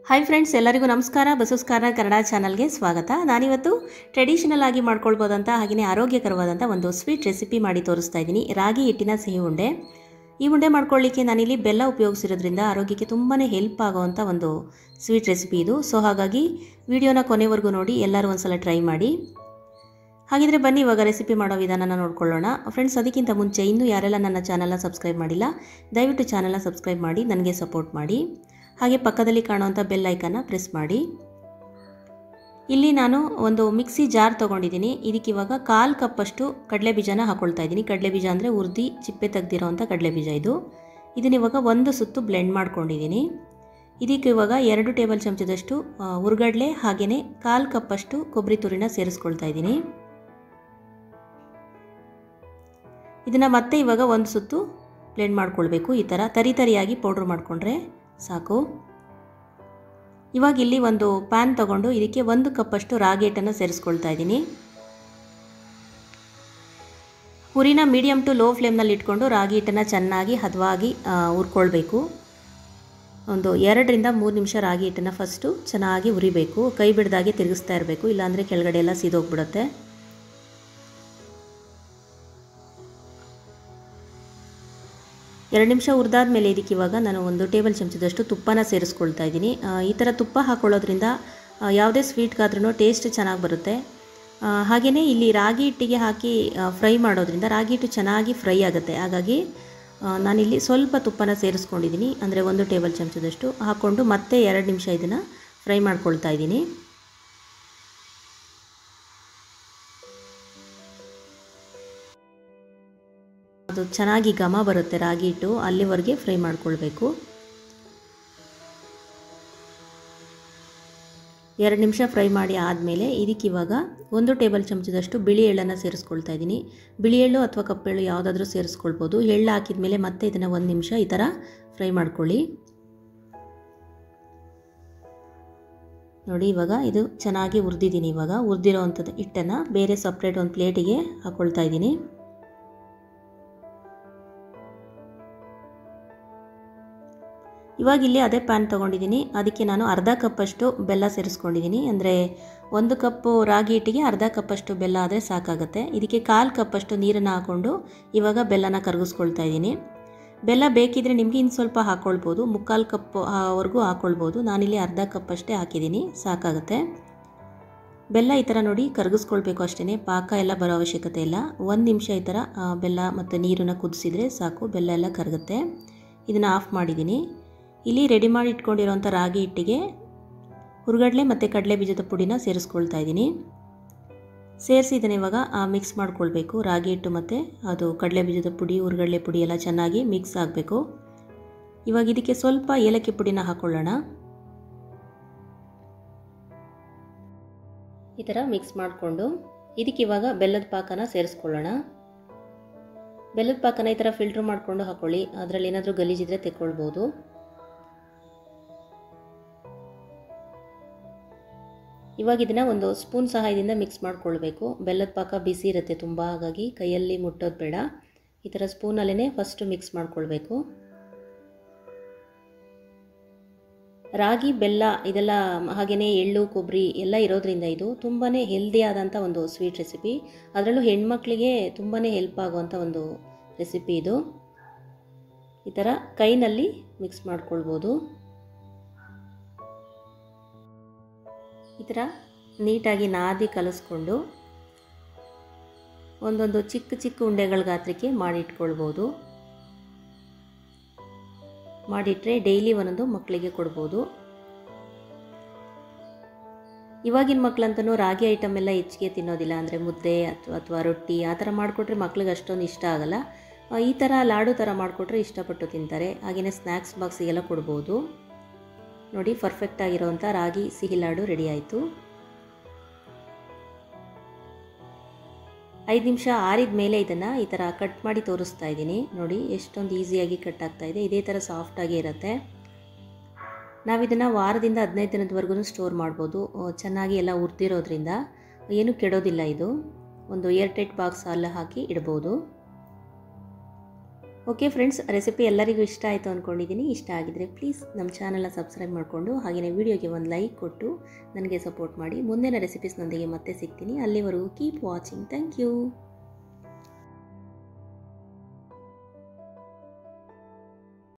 Hi friends, ಎಲ್ಲರಿಗೂ ನಮಸ್ಕಾರ. ಬಸು ಕನ್ನಡ ಚಾನಲ್ಗೆ ಸ್ವಾಗತ. ನಾನಿವತ್ತು ಟ್ರೆಡಿಷನಲ್ ಆಗಿ ಮಾಡ್ಕೊಳ್ಬೋದಂತ ಹಾಗೆಯೇ ಆರೋಗ್ಯಕರವಾದಂಥ ಒಂದು ಸ್ವೀಟ್ ರೆಸಿಪಿ ಮಾಡಿ ತೋರಿಸ್ತಾ ಇದ್ದೀನಿ. ರಾಗಿ ಹಿಟ್ಟಿನ ಸಿಹಿ ಉಂಡೆ. ಈ ಉಂಡೆ ಮಾಡ್ಕೊಳ್ಳಿಕ್ಕೆ ನಾನಿಲ್ಲಿ ಬೆಲ್ಲ ಉಪಯೋಗಿಸಿರೋದ್ರಿಂದ ಆರೋಗ್ಯಕ್ಕೆ ತುಂಬಾ ಹೆಲ್ಪ್ ಆಗುವಂಥ ಒಂದು ಸ್ವೀಟ್ ರೆಸಿಪಿ ಇದು. ಸೊ ಹಾಗಾಗಿ ವಿಡಿಯೋನ ಕೊನೆವರೆಗೂ ನೋಡಿ, ಎಲ್ಲರೂ ಒಂದ್ಸಲ ಟ್ರೈ ಮಾಡಿ. ಹಾಗಿದ್ರೆ ಬನ್ನಿ ಇವಾಗ ರೆಸಿಪಿ ಮಾಡೋ ವಿಧಾನನ ನೋಡ್ಕೊಳ್ಳೋಣ. ಫ್ರೆಂಡ್ಸ್, ಅದಕ್ಕಿಂತ ಮುಂಚೆ ಇನ್ನೂ ಯಾರೆಲ್ಲ ನನ್ನ ಚಾನಲ್ನ ಸಬ್ಸ್ಕ್ರೈಬ್ ಮಾಡಿಲ್ಲ, ದಯವಿಟ್ಟು ಚಾನಲ್ನ ಸಬ್ಸ್ಕ್ರೈಬ್ ಮಾಡಿ ನನಗೆ ಸಪೋರ್ಟ್ ಮಾಡಿ. ಹಾಗೆ ಪಕ್ಕದಲ್ಲಿ ಕಾಣುವಂಥ ಬೆಲ್ ಐಕನ್ನ ಪ್ರೆಸ್ ಮಾಡಿ. ಇಲ್ಲಿ ನಾನು ಒಂದು ಮಿಕ್ಸಿ ಜಾರ್ ತೊಗೊಂಡಿದ್ದೀನಿ. ಇದಕ್ಕೆ ಇವಾಗ 1/4 ಕಪ್ಪಷ್ಟು ಕಡಲೆಬೀಜನ ಹಾಕೊಳ್ತಾ ಇದ್ದೀನಿ. ಕಡಲೆಬೀಜ ಅಂದರೆ ಉರ್ದಿ ಚಿಪ್ಪೆ ತೆಗೆದಿರೋವಂಥ ಕಡಲೆಬೀಜ ಇದು. ಇದನ್ನ ಇವಾಗ ಒಂದು ಸುತ್ತು ಬ್ಲೆಂಡ್ ಮಾಡ್ಕೊಂಡಿದ್ದೀನಿ. ಇದಕ್ಕೆ ಇವಾಗ 2 ಟೇಬಲ್ ಚಮಚದಷ್ಟು ಹುರ್ಗಡ್ಲೆ ಹಾಗೆಯೇ 1/4 ಕಪ್ಪಷ್ಟು ಕೊಬ್ಬರಿ ತುರಿನ ಸೇರಿಸ್ಕೊಳ್ತಾ ಇದ್ದೀನಿ. ಇದನ್ನು ಮತ್ತೆ ಇವಾಗ ಒಂದು ಸುತ್ತು ಬ್ಲೆಂಡ್ ಮಾಡ್ಕೊಳ್ಬೇಕು. ಈ ಥರ ತರಿಯಾಗಿ ಪೌಡ್ರ್ ಮಾಡಿಕೊಂಡ್ರೆ ಸಾಕು. ಇವಾಗ ಇಲ್ಲಿ ಒಂದು ಪ್ಯಾನ್ ತಗೊಂಡು ಇದಕ್ಕೆ 1 ಕಪ್ಪಷ್ಟು ರಾಗಿ ಹಿಟ್ಟನ್ನು ಸೇರಿಸ್ಕೊಳ್ತಾ ಇದ್ದೀನಿ. ಹುರಿನ ಮೀಡಿಯಮ್ ಟು ಲೋ ಫ್ಲೇಮ್ನಲ್ಲಿ ಇಟ್ಕೊಂಡು ರಾಗಿ ಹಿಟ್ಟನ್ನು ಚೆನ್ನಾಗಿ ಹದವಾಗಿ ಹುರ್ಕೊಳ್ಬೇಕು. ಒಂದು 2 ರಿಂದ 3 ನಿಮಿಷ ರಾಗಿ ಹಿಟ್ಟನ್ನು ಫಸ್ಟು ಚೆನ್ನಾಗಿ ಹುರಿಬೇಕು. ಕೈ ಬಿಡ್ದಾಗೆ ತಿರುಗಿಸ್ತಾ ಇರಬೇಕು, ಇಲ್ಲಾಂದರೆ ಕೆಳಗಡೆ ಎಲ್ಲ ಸೀದೋಗ್ಬಿಡುತ್ತೆ. 2 ನಿಮಿಷ ಹುರಿದಾದ್ಮೇಲೆ ಇದಕ್ಕೆ ಇವಾಗ ನಾನು 1 ಟೇಬಲ್ ಚಮಚದಷ್ಟು ತುಪ್ಪನ ಸೇರಿಸ್ಕೊಳ್ತಾ ಇದ್ದೀನಿ. ಈ ಥರ ತುಪ್ಪ ಹಾಕೊಳ್ಳೋದ್ರಿಂದ ಯಾವುದೇ ಸ್ವೀಟ್ಗಾದ್ರೂ ಟೇಸ್ಟ್ ಚೆನ್ನಾಗಿ ಬರುತ್ತೆ. ಹಾಗೆಯೇ ಇಲ್ಲಿ ರಾಗಿ ಹಿಟ್ಟಿಗೆ ಹಾಕಿ ಫ್ರೈ ಮಾಡೋದ್ರಿಂದ ರಾಗಿ ಹಿಟ್ಟು ಚೆನ್ನಾಗಿ ಫ್ರೈ ಆಗುತ್ತೆ. ಹಾಗಾಗಿ ನಾನಿಲ್ಲಿ ಸ್ವಲ್ಪ ತುಪ್ಪನ ಸೇರಿಸ್ಕೊಂಡಿದ್ದೀನಿ, ಅಂದರೆ 1 ಟೇಬಲ್ ಚಮಚದಷ್ಟು ಹಾಕ್ಕೊಂಡು ಮತ್ತೆ 2 ನಿಮಿಷ ಇದನ್ನು ಫ್ರೈ ಮಾಡ್ಕೊಳ್ತಾ ಇದ್ದೀನಿ. ಅದು ಚೆನ್ನಾಗಿ ಘಮ ಬರುತ್ತೆ ರಾಗಿ ಹಿಟ್ಟು, ಅಲ್ಲಿವರೆಗೆ ಫ್ರೈ ಮಾಡ್ಕೊಳ್ಬೇಕು. 2 ನಿಮಿಷ ಫ್ರೈ ಮಾಡಿ ಆದಮೇಲೆ ಇದಕ್ಕೆ ಇವಾಗ 1 ಟೇಬಲ್ ಚಮಚದಷ್ಟು ಬಿಳಿ ಎಳ್ಳನ್ನು ಸೇರಿಸ್ಕೊಳ್ತಾ ಇದ್ದೀನಿ. ಬಿಳಿ ಎಳ್ಳು ಅಥವಾ ಕಪ್ಪೆಳ್ಳು ಯಾವುದಾದ್ರೂ ಸೇರಿಸ್ಕೊಳ್ಬೋದು. ಎಳ್ಳು ಹಾಕಿದ ಮೇಲೆ ಮತ್ತೆ ಇದನ್ನು 1 ನಿಮಿಷ ಈ ಥರ ಫ್ರೈ ಮಾಡ್ಕೊಳ್ಳಿ. ನೋಡಿ, ಇವಾಗ ಇದು ಚೆನ್ನಾಗಿ ಹುರಿದಿದ್ದೀನಿ. ಇವಾಗ ಹುರಿದಿರೋ ಅಂಥದ್ದು ಹಿಟ್ಟನ್ನು ಬೇರೆ ಸಪ್ರೇಟ್ ಒಂದು ಪ್ಲೇಟಿಗೆ ಹಾಕ್ಕೊಳ್ತಾ ಇದ್ದೀನಿ. ಇವಾಗ ಇಲ್ಲಿ ಅದೇ ಪ್ಯಾನ್ ತೊಗೊಂಡಿದ್ದೀನಿ. ಅದಕ್ಕೆ ನಾನು ಅರ್ಧ ಕಪ್ಪಷ್ಟು ಬೆಲ್ಲ ಸೇರಿಸ್ಕೊಂಡಿದ್ದೀನಿ. ಅಂದರೆ 1 ಕಪ್ಪು ರಾಗಿ ಹಿಟ್ಟಿಗೆ ಅರ್ಧ ಕಪ್ಪಷ್ಟು ಬೆಲ್ಲ ಆದರೆ ಸಾಕಾಗುತ್ತೆ. ಇದಕ್ಕೆ 1/4 ಕಪ್ಪಷ್ಟು ನೀರನ್ನು ಹಾಕ್ಕೊಂಡು ಇವಾಗ ಬೆಲ್ಲನ ಕರಗಿಸ್ಕೊಳ್ತಾ ಇದ್ದೀನಿ. ಬೆಲ್ಲ ಬೇಕಿದ್ರೆ ನಿಮಗೆ ಇನ್ನು ಸ್ವಲ್ಪ ಹಾಕ್ಕೊಳ್ಬೋದು, 3/4 ಕಪ್ವರೆಗೂ ಹಾಕ್ಕೊಳ್ಬೋದು. ನಾನಿಲ್ಲಿ ಅರ್ಧ ಕಪ್ಪಷ್ಟೇ ಹಾಕಿದ್ದೀನಿ, ಸಾಕಾಗುತ್ತೆ. ಬೆಲ್ಲ ಈ ಥರ ನೋಡಿ ಕರಗಿಸ್ಕೊಳ್ಬೇಕು ಅಷ್ಟೇ, ಪಾಕ ಎಲ್ಲ ಬರೋ ಅವಶ್ಯಕತೆ ಇಲ್ಲ. 1 ನಿಮಿಷ ಈ ಥರ ಬೆಲ್ಲ ಮತ್ತು ನೀರನ್ನು ಕುದಿಸಿದ್ರೆ ಸಾಕು, ಬೆಲ್ಲ ಎಲ್ಲ ಕರಗುತ್ತೆ. ಇದನ್ನು ಆಫ್ ಮಾಡಿದ್ದೀನಿ. ಇಲ್ಲಿ ರೆಡಿ ಮಾಡಿ ಇಟ್ಕೊಂಡಿರೋಂಥ ರಾಗಿ ಹಿಟ್ಟಿಗೆ ಹುರ್ಗಡ್ಲೆ ಮತ್ತು ಕಡಲೆ ಬೀಜದ ಪುಡಿನ ಸೇರಿಸ್ಕೊಳ್ತಾ ಇದ್ದೀನಿ. ಸೇರಿಸಿ ಇದನ್ನು ಇವಾಗ ಮಿಕ್ಸ್ ಮಾಡ್ಕೊಳ್ಬೇಕು. ರಾಗಿ ಹಿಟ್ಟು ಮತ್ತು ಅದು ಕಡಲೆ ಬೀಜದ ಪುಡಿ, ಹುರ್ಗಡ್ಲೆ ಪುಡಿ ಎಲ್ಲ ಚೆನ್ನಾಗಿ ಮಿಕ್ಸ್ ಆಗಬೇಕು. ಇವಾಗ ಇದಕ್ಕೆ ಸ್ವಲ್ಪ ಏಲಕ್ಕಿ ಪುಡಿನ ಹಾಕ್ಕೊಳ್ಳೋಣ. ಈ ಥರ ಮಿಕ್ಸ್ ಮಾಡಿಕೊಂಡು ಇದಕ್ಕೆ ಇವಾಗ ಬೆಲ್ಲದ ಪಾಕನ ಸೇರಿಸ್ಕೊಳ್ಳೋಣ. ಬೆಲ್ಲದ ಪಾಕನ ಈ ಥರ ಫಿಲ್ಟ್ರ್ ಮಾಡಿಕೊಂಡು ಹಾಕ್ಕೊಳ್ಳಿ, ಅದರಲ್ಲಿ ಏನಾದರೂ ಗಲೀಜಿದ್ರೆ ತೆಕ್ಕೊಳ್ಬೋದು. ಇವಾಗ ಇದನ್ನು ಒಂದು ಸ್ಪೂನ್ ಸಹಾಯದಿಂದ ಮಿಕ್ಸ್ ಮಾಡ್ಕೊಳ್ಬೇಕು. ಬೆಲ್ಲದ ಪಾಕ ಬಿಸಿ ಇರುತ್ತೆ ತುಂಬ, ಹಾಗಾಗಿ ಕೈಯಲ್ಲಿ ಮುಟ್ಟೋದು ಬೇಡ. ಈ ಥರ ಸ್ಪೂನಲ್ಲೇ ಫಸ್ಟು ಮಿಕ್ಸ್ ಮಾಡ್ಕೊಳ್ಬೇಕು. ರಾಗಿ, ಬೆಲ್ಲ ಇದೆಲ್ಲ ಹಾಗೆಯೇ ಎಳ್ಳು, ಕೊಬ್ಬರಿ ಎಲ್ಲ ಇರೋದ್ರಿಂದ ಇದು ತುಂಬಾ ಹೆಲ್ದಿ ಆದಂಥ ಒಂದು ಸ್ವೀಟ್ ರೆಸಿಪಿ. ಅದರಲ್ಲೂ ಹೆಣ್ಮಕ್ಳಿಗೆ ತುಂಬಾ ಹೆಲ್ಪ್ ಆಗುವಂಥ ಒಂದು ರೆಸಿಪಿ ಇದು. ಈ ಥರ ಕೈನಲ್ಲಿ ಮಿಕ್ಸ್ ಮಾಡ್ಕೊಳ್ಬೋದು. ಈ ಥರ ನೀಟಾಗಿ ನಾದಿ ಕಲಿಸ್ಕೊಂಡು ಒಂದೊಂದು ಚಿಕ್ಕ ಚಿಕ್ಕ ಉಂಡೆಗಳ ಗಾತ್ರಕ್ಕೆ ಮಾಡಿಟ್ಕೊಳ್ಬೋದು. ಮಾಡಿಟ್ರೆ ಡೈಲಿ ಒಂದೊಂದು ಮಕ್ಕಳಿಗೆ ಕೊಡ್ಬೋದು. ಇವಾಗಿನ ಮಕ್ಕಳಂತೂ ರಾಗಿ ಐಟಮ್ ಎಲ್ಲ ಹೆಚ್ಚಿಗೆ ತಿನ್ನೋದಿಲ್ಲ. ಅಂದರೆ ಮುದ್ದೆ ಅಥವಾ ರೊಟ್ಟಿ ಆ ಥರ ಮಾಡಿಕೊಟ್ರೆ ಮಕ್ಳಿಗೆ ಅಷ್ಟೊಂದು ಇಷ್ಟ ಆಗಲ್ಲ. ಈ ಥರ ಲಾಡು ಥರ ಮಾಡಿಕೊಟ್ರೆ ಇಷ್ಟಪಟ್ಟು ತಿಂತಾರೆ. ಹಾಗೆಯೇ ಸ್ನ್ಯಾಕ್ಸ್ ಬಾಕ್ಸಿಗೆಲ್ಲ ಕೊಡ್ಬೋದು. ನೋಡಿ, ಪರ್ಫೆಕ್ಟ್ ಆಗಿರೋವಂಥ ರಾಗಿ ಸಿಹಿ ಲಾಡು ರೆಡಿ ಆಯಿತು. 5 ನಿಮಿಷ ಆರಿದ ಮೇಲೆ ಇದನ್ನು ಈ ಥರ ಕಟ್ ಮಾಡಿ ತೋರಿಸ್ತಾ ಇದ್ದೀನಿ. ನೋಡಿ ಎಷ್ಟೊಂದು ಈಸಿಯಾಗಿ ಕಟ್ ಆಗ್ತಾ ಇದೆ. ಇದೇ ಥರ ಸಾಫ್ಟಾಗಿ ಇರುತ್ತೆ. ನಾವಿದನ್ನು ವಾರದಿಂದ 15 ದಿನದವರೆಗೂ ಸ್ಟೋರ್ ಮಾಡ್ಬೋದು. ಚೆನ್ನಾಗಿ ಎಲ್ಲ ಹುರಿದಿರೋದ್ರಿಂದ ಏನೂ ಕೆಡೋದಿಲ್ಲ. ಇದು ಒಂದು ಏರ್ ಟೈಟ್ ಬಾಕ್ಸ್ ಅಲ್ಲಿ ಹಾಕಿ ಇಡ್ಬೋದು. ಓಕೆ ಫ್ರೆಂಡ್ಸ್, ರೆಸಿಪಿ ಎಲ್ಲರಿಗೂ ಇಷ್ಟ ಆಯಿತು ಅಂದ್ಕೊಂಡಿದ್ದೀನಿ. ಇಷ್ಟ ಆಗಿದರೆ ಪ್ಲೀಸ್ ನಮ್ಮ ಚಾನಲ್ನ ಸಬ್ಸ್ಕ್ರೈಬ್ ಮಾಡಿಕೊಂಡು ಹಾಗೆಯೇ ವಿಡಿಯೋಗೆ ಒಂದು ಲೈಕ್ ಕೊಟ್ಟು ನನಗೆ ಸಪೋರ್ಟ್ ಮಾಡಿ. ಮುಂದಿನ ರೆಸಿಪೀಸ್ನೊಂದಿಗೆ ಮತ್ತೆ ಸಿಗ್ತೀನಿ. ಅಲ್ಲಿವರೆಗೂ ಕೀಪ್ ವಾಚಿಂಗ್. Thank you.